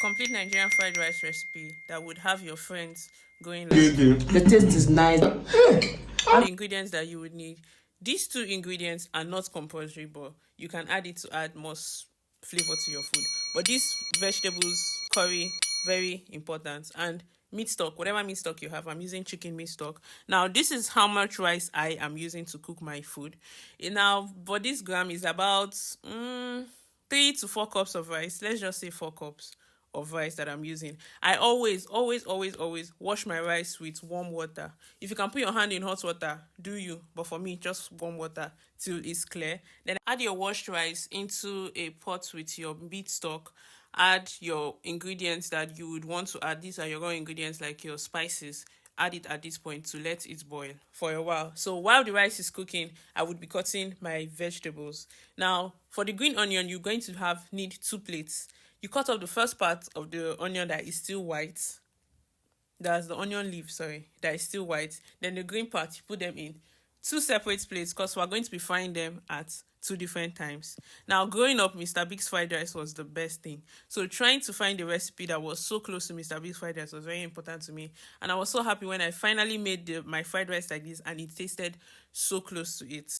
complete Nigerian fried rice recipe that would have your friends going like The taste is nice. the ingredients that you would need. These two ingredients are not compulsory, but you can add it to add more flavor to your food. But these vegetables, curry, very important. And meat stock, whatever meat stock you have, I'm using chicken meat stock. Now, this is how much rice I am using to cook my food. Now, but this gram is about 3 to 4 cups of rice. Let's just say 4 cups of rice that I'm using. I always wash my rice with warm water. If you can put your hand in hot water, do you? But for me, just warm water till it's clear. Then add your washed rice into a pot with your meat stock. Add your ingredients that you would want to add. These are your raw ingredients like your spices. Add it at this point to let it boil for a while. So while the rice is cooking, I would be cutting my vegetables. Now, for the green onion, you're going to need 2 plates. You cut off the first part of the onion that is still white. That's the onion leaf, sorry, that is still white. Then the green part, you put them in 2 separate plates because we're going to be frying them at 2 different times. Now, growing up, Mr. Big's fried rice was the best thing. So trying to find a recipe that was so close to Mr. Big's fried rice was very important to me. And I was so happy when I finally made my fried rice like this and it tasted so close to it.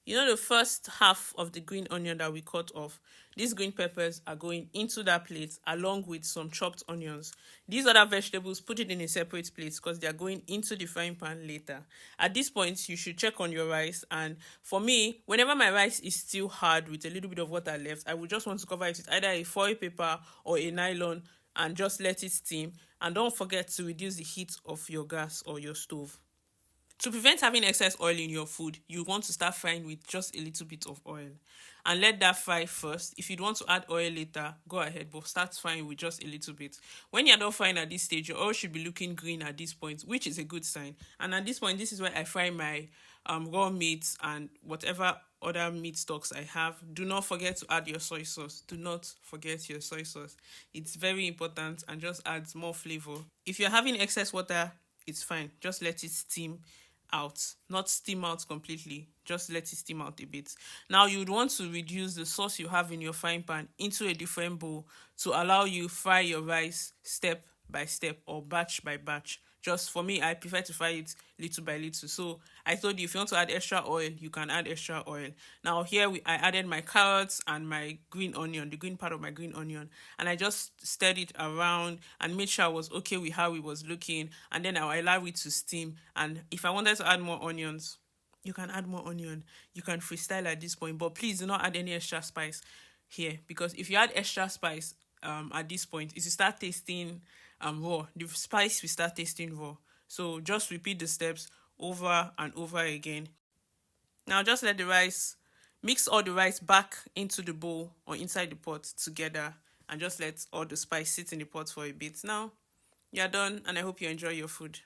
You know, the first half of the green onion that we cut off, these green peppers are going into that plate along with some chopped onions. These other vegetables, put it in a separate plate because they are going into the frying pan later. At this point, you should check on your rice. And for me, whenever my rice is still hard with a little bit of water left, I would just want to cover it with either a foil paper or a nylon and just let it steam. And don't forget to reduce the heat of your gas or your stove. To prevent having excess oil in your food, you want to start frying with just a little bit of oil and let that fry first. If you'd want to add oil later, go ahead, but start frying with just a little bit. When you're done frying at this stage, your oil should be looking green at this point, which is a good sign. And at this point, this is where I fry my raw meats and whatever other meat stocks I have. Do not forget to add your soy sauce. Do not forget your soy sauce. It's very important and just adds more flavor. If you're having excess water, it's fine. Just let it steam out, not steam out completely, just let it steam out a bit. Now you would want to reduce the sauce you have in your frying pan into a different bowl to allow you fry your rice step by step or batch by batch. Just for me, I prefer to fry it little by little. So I told you if you want to add extra oil, you can add extra oil. Now here I added my carrots and my green onion, the green part of my green onion, and I just stirred it around and made sure I was okay with how it was looking. And then I allow it to steam. And if I wanted to add more onions, you can add more onion. You can freestyle at this point, but please do not add any extra spice here because if you add extra spice at this point, it will start tasting raw. The spice will start tasting raw. So just repeat the steps over and over again. Now just let the rice, mix all the rice back into the bowl or inside the pot together and just let all the spice sit in the pot for a bit. Now you're done and I hope you enjoy your food.